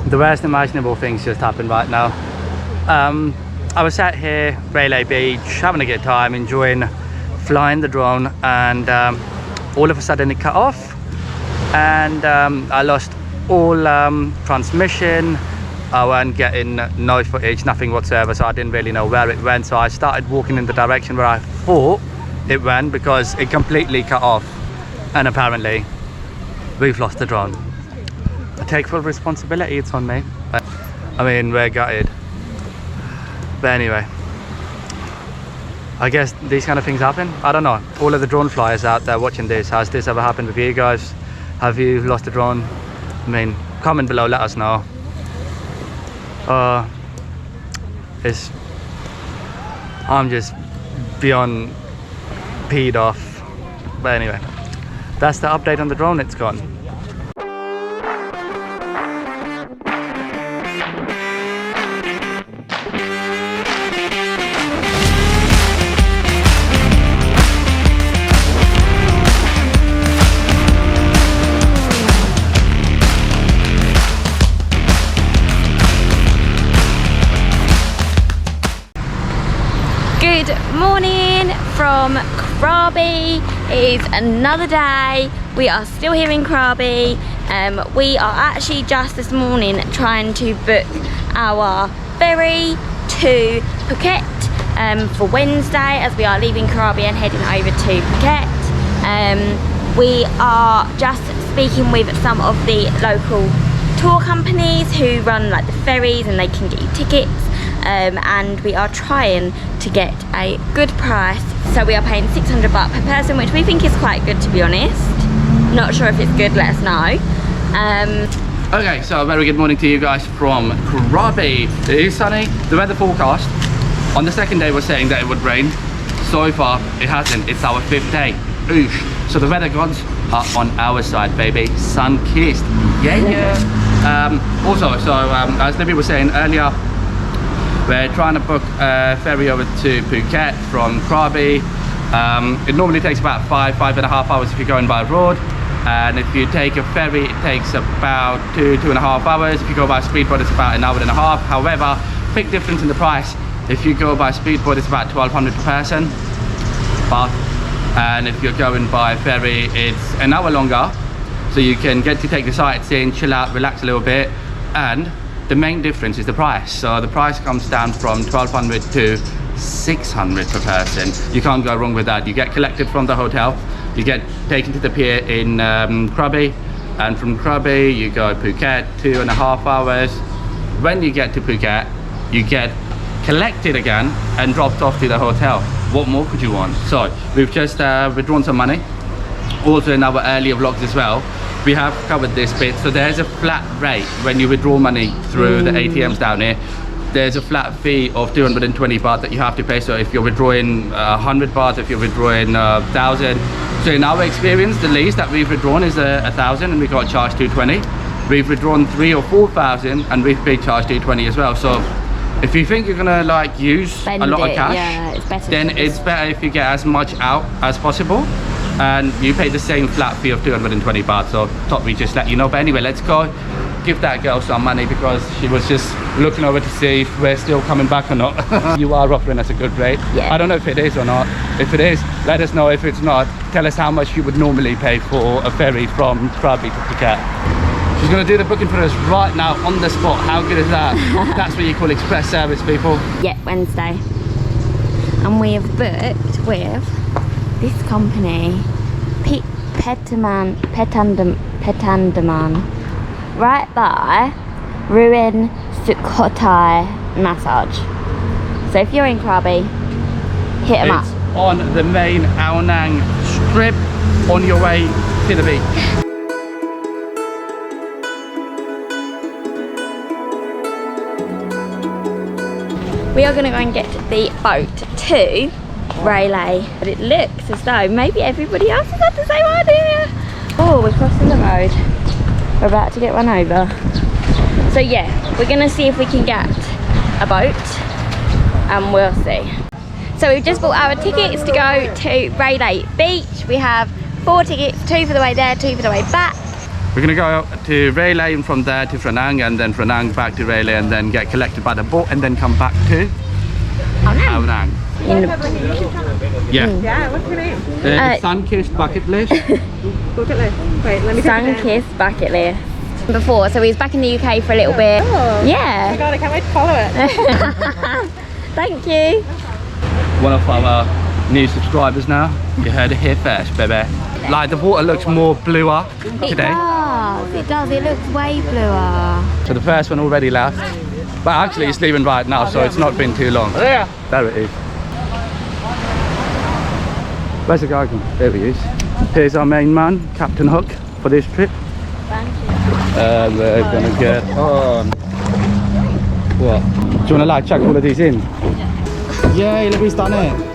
The worst imaginable things just happened right now. I was sat here, Railay Beach, having a good time, enjoying flying the drone, and all of a sudden it cut off, and I lost all transmission. I wasn't getting no footage, nothing whatsoever, so I didn't really know where it went. So I started walking in the direction where I thought it went, because it completely cut off, and apparently we've lost the drone. I take full responsibility, it's on me. I mean, we're gutted. But anyway, I guess these kind of things happen. I don't know. All of the drone flyers out there watching this, has this ever happened with you guys? Have you lost a drone? I mean, comment below, let us know. I'm just beyond peed off. But anyway, that's the update on the drone. It's gone. Good morning from Krabi. It is another day. We are still here in Krabi. We are actually just this morning trying to book our ferry to Phuket for Wednesday, as we are leaving Krabi and heading over to Phuket. We are just speaking with some of the local tour companies who run like the ferries, and they can get you tickets. And we are trying to get a good price, so we are paying 600 baht per person, which we think is quite good, to be honest. Not sure if it's good, let us know. Okay, so a very good morning to you guys from Krabi. It is sunny. The weather forecast on the second day was saying that it would rain. So far it hasn't. It's our 5th day. Oosh. So the weather gods are on our side, baby. Sun kissed. Yeah. Also, so as Libby was saying earlier, we're trying to book a ferry over to Phuket from Krabi. It normally takes about 5.5 hours if you're going by road, and if you take a ferry it takes about 2.5 hours. If you go by speedboat it's about an hour and a half. However, big difference in the price. If you go by speedboat it's about 1,200 per person, and if you're going by ferry it's an hour longer, so you can get to take the sightseeing, chill out, relax a little bit. And the main difference is the price. So the price comes down from 1,200 to 600 per person. You can't go wrong with that. You get collected from the hotel, you get taken to the pier in Krabi, and from Krabi you go Phuket, 2.5 hours. When you get to Phuket, you get collected again and dropped off to the hotel. What more could you want? So we've just withdrawn some money. Also in our earlier vlogs as well, we have covered this bit. So there's a flat rate when you withdraw money through the ATMs down here. There's a flat fee of 220 baht that you have to pay. So if you're withdrawing 100 baht, if you're withdrawing 1,000. So in our experience, the least that we've withdrawn is 1,000, and we got charged 220. We've withdrawn 3,000 or 4,000 and we've been charged 220 as well. So if you think you're gonna like use a lot of cash, then it's better if you get as much out as possible, and you pay the same flat fee of 220 baht. So thought we just let you know. But anyway, let's go give that girl some money, because she was just looking over to see if we're still coming back or not. You are offering us a good rate. I don't know if it is or not. If it is, let us know. If it's not, tell us how much you would normally pay for a ferry from Krabi to Phuket. She's gonna do the booking for us right now on the spot. How good is that? That's what you call express service, people. Yeah, Wednesday. And we have booked with this company, Petandaman, right by Ruin Sukhothai Massage. So if you're in Krabi, hit them up. On the main Phra Nang strip, on your way to the beach. We are going to go and get the boat to Railay, but it looks as though maybe everybody else has had the same idea. Oh, we're crossing the road. We're about to get run over. So yeah, we're going to see if we can get a boat, and we'll see. So we've just bought our tickets to go to Railay Beach. We have 4 tickets, 2 for the way there, 2 for the way back. We're gonna go to Railay and from there to Phra Nang, and then Phra Nang back to Railay, and then get collected by the boat, and then come back to Phra Nang. Yeah. Yeah, what's your name? It's Sun-kissed bucket list. Bucket list. Wait, let me take it down. Sun-kissed bucket list. Before, so he was back in the UK for a little bit. Oh. Oh Yeah. my god, I can't wait to follow it. Thank you. One of our new subscribers now. You heard it here first, baby. Like the water looks more bluer today. It does. It looks way bluer. So the first one already left. But actually it's leaving right now, so it's not been too long. There it is. Where's the guy gone? There he is. Here's our main man, Captain Hook, for this trip. Thank you. And we're gonna get on. What? Do you wanna like chuck all of these in? Yay, look who's done it.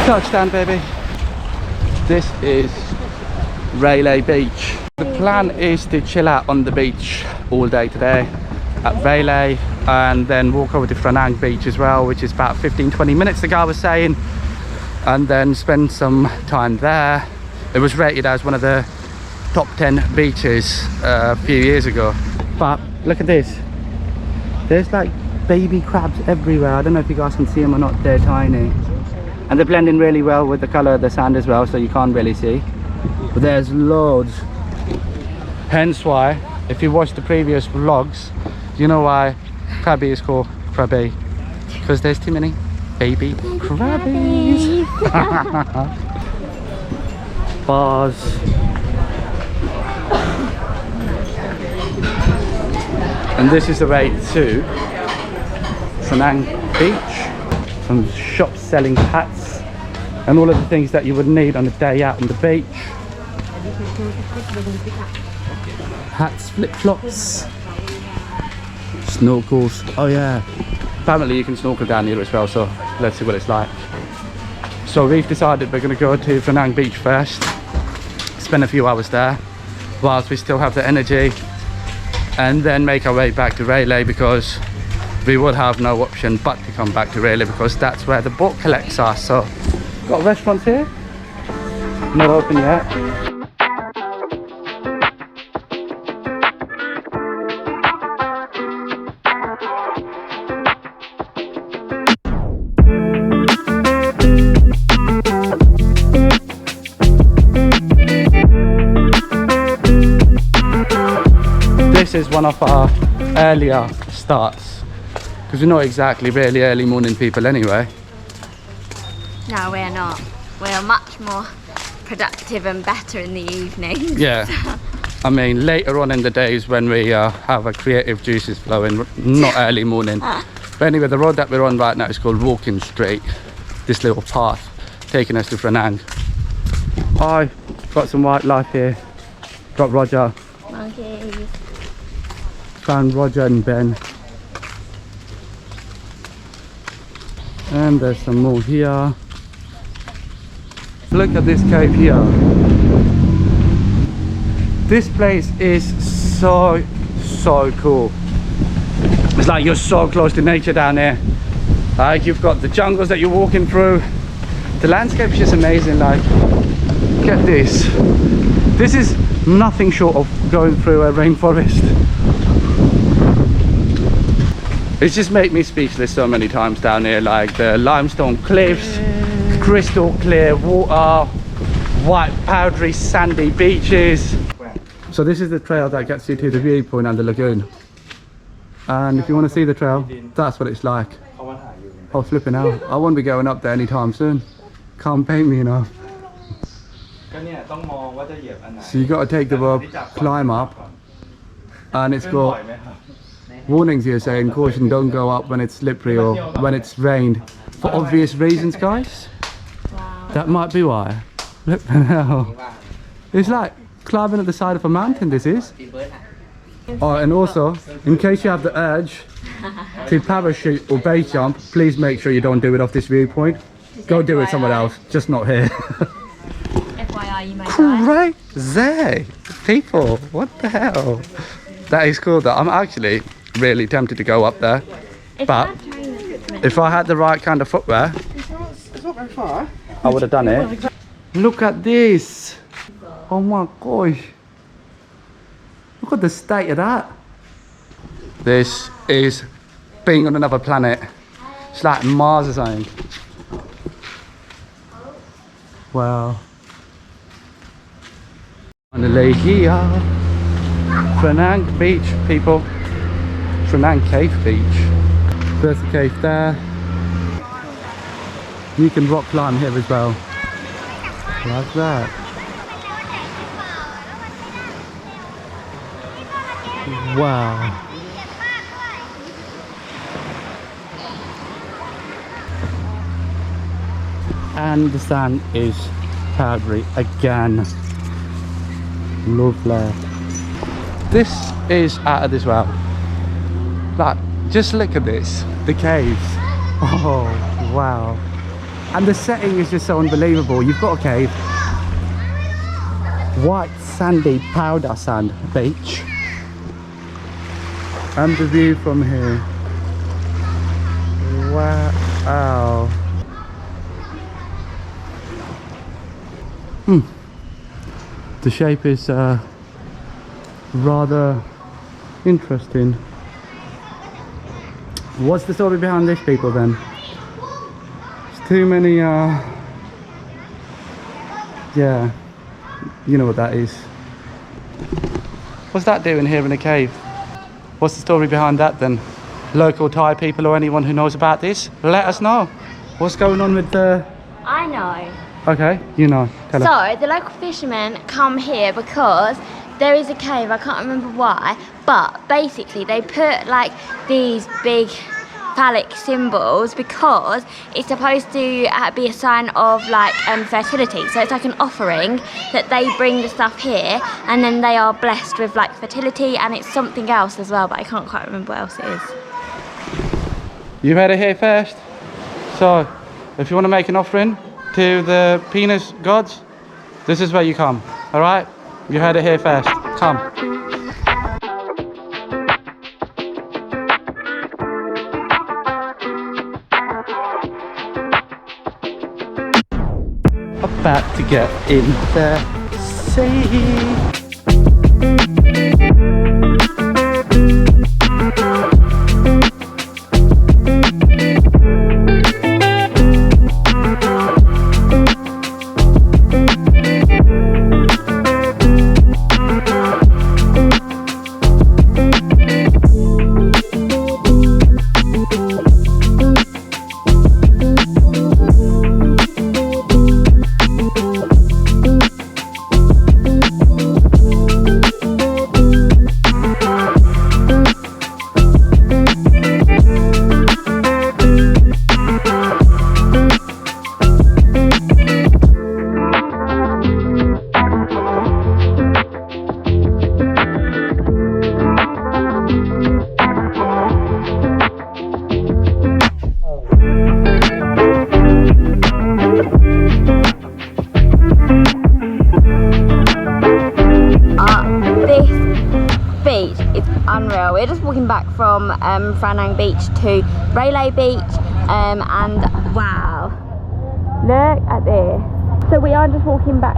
Touchdown, baby. This is Railay Beach. The plan is to chill out on the beach all day today at Railay, and then walk over to Phra Nang Beach as well, which is about 15-20 minutes, the guy was saying, and then spend some time there. It was rated as one of the top 10 beaches a few years ago. But look at this. There's like baby crabs everywhere. I don't know if you guys can see them or not. They're tiny. And they blend in really well with the color of the sand as well, so you can't really see. But there's loads. Hence why, if you watch the previous vlogs, you know why Krabi is called Krabi. Because there's too many baby crabbies. Bars. And this is the way to Phra Nang Beach. Some shops selling hats and all of the things that you would need on a day out on the beach. Hats, flip-flops, snorkels. Oh yeah, apparently you can snorkel down here as well, so let's see what it's like. So we've decided we're going to go to Phra Nang Beach first, spend a few hours there whilst we still have the energy, and then make our way back to Railay, because we would have no option but to come back to Railay, because that's where the boat collects us. So got restaurants here, not open yet. This is one of our earlier starts, because we're not exactly really early morning people anyway. No, we're not. We're much more productive and better in the evening. Yeah. I mean, later on in the days when we have our creative juices flowing, not early morning. But anyway, the road that we're on right now is called Walking Street. This little path taking us to Phra Nang. I got some wildlife here. Got Roger. Monkeys. Found Roger and Ben. And there's some more here. Look at this cave here. This place is so cool. It's like you're so close to nature down here. Like, you've got the jungles that you're walking through. The landscape's just amazing. Like, look at this. This is nothing short of going through a rainforest. It's just made me speechless so many times down here. Like the limestone cliffs, crystal clear water, white powdery sandy beaches. So this is the trail that gets you to the viewpoint and the lagoon. And if you want to see the trail, that's what it's like. Oh, flipping out. I won't be going up there anytime soon. Can't pay me enough. So you got to take the rope, climb up, and it's got warnings here saying caution, don't go up when it's slippery or when it's rained. For obvious reasons, guys. That might be why. Flipping hell. It's like climbing at the side of a mountain, this is. Oh, and also, in case you have the urge to parachute or base jump, please make sure you don't do it off this viewpoint. Go do it somewhere else, just not here. FYI, you may die. Crazy people, what the hell? That is cool though. I'm actually really tempted to go up there. But if I had the right kind of footwear, It's not very far. I would have done it. Look at this. Oh my gosh. Look at the state of that. This is being on another planet. It's like Mars or something. Wow. Finally here. Phra Nang Beach, people. Phra Nang Cave Beach. There's the cave there. You can rock climb here as well. Like that. Wow. And the sand is powdery again. Lovely. This is out of this world. Like, just look at this. The caves. Oh, wow. And the setting is just so unbelievable. You've got a cave. White, sandy, powder sand beach. And the view from here. Wow. The shape is rather interesting. What's the story behind this, people, then? There's too many, yeah, you know what that is. What's that doing here in a cave? What's the story behind that, then? Local Thai people or anyone who knows about this, let us know. What's going on with the... I know. Okay, you know. Tell us. So, the local fishermen come here because there is a cave, I can't remember why, but basically they put like these big phallic symbols because it's supposed to be a sign of like fertility. So it's like an offering that they bring the stuff here and then they are blessed with like fertility, and it's something else as well, but I can't quite remember what else it is. You heard it here first. So, if you want to make an offering to the penis gods, this is where you come. Alright? You heard it here first. Come. About to get in the sea. Unreal. We're just walking back from Phra Nang Beach to Railay Beach, and wow, look at this. So we are just walking back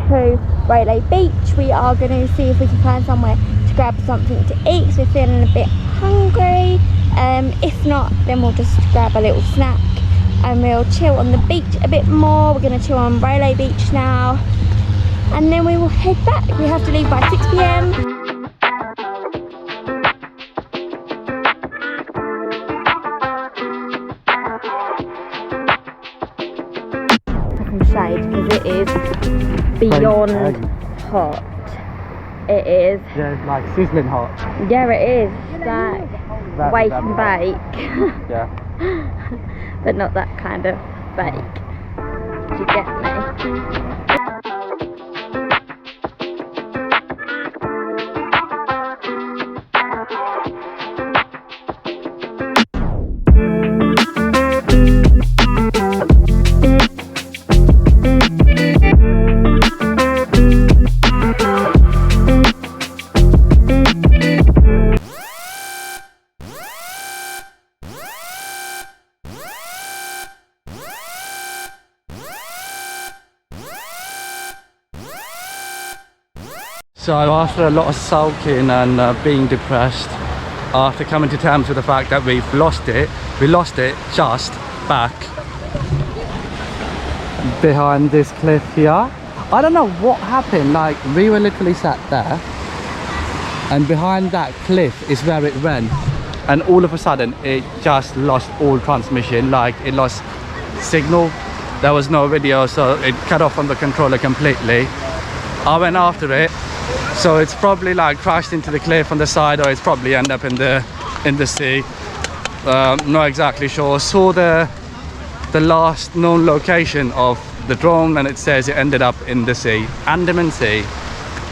to Railay Beach. We are going to see if we can find somewhere to grab something to eat because we're feeling a bit hungry. If not, then we'll just grab a little snack and we'll chill on the beach a bit more. We're going to chill on Railay Beach now. and then we will head back. We have to leave by 6 p.m. Some shade because it is beyond hot. It is. Yeah, it's like sizzling hot. Yeah, it is. Like wake and bake. Yeah. But not that kind of bake. Do you get me? So after a lot of sulking and being depressed, after coming to terms with the fact that we lost it just back behind this cliff here. I don't know what happened, like we were literally sat there and behind that cliff is where it went, and all of a sudden it just lost all transmission, like it lost signal. There was no video, so it cut off on the controller completely. I went after it. So it's probably like crashed into the cliff on the side, or it's probably ended up in the sea. Not exactly sure. Saw the last known location of the drone, and it says it ended up in the sea, Andaman Sea.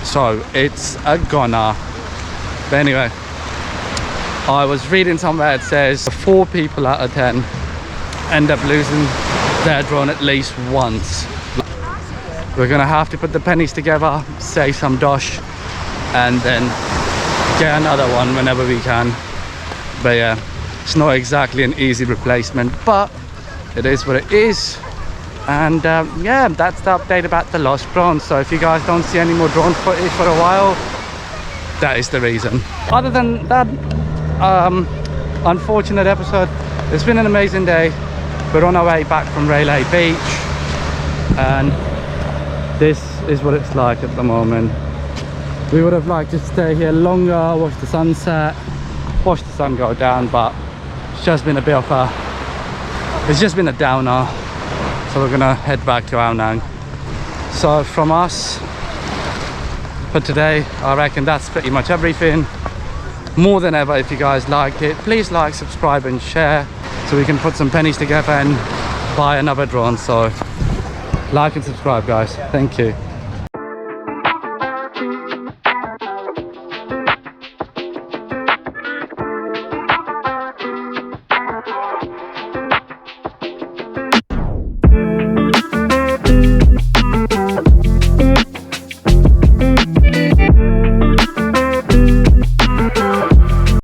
So it's a goner. But anyway, I was reading somewhere it says 4 people out of 10 end up losing their drone at least once. We're gonna have to put the pennies together, save some dosh, and then get another one whenever we can. But yeah, it's not exactly an easy replacement, but it is what it is. And yeah, that's the update about the lost drone. So if you guys don't see any more drone footage for a while, that is the reason. Other than that unfortunate episode, it's been an amazing day. We're on our way back from Railay Beach, and this is what it's like at the moment. We would have liked to stay here longer, watch the sunset, watch the sun go down, but it's just been a bit of a downer. So we're gonna head back to Phra Nang. So from us for today, I reckon that's pretty much everything. More than ever, if you guys liked it, please like, subscribe and share, so we can put some pennies together and buy another drone. So like and subscribe, guys. Thank you.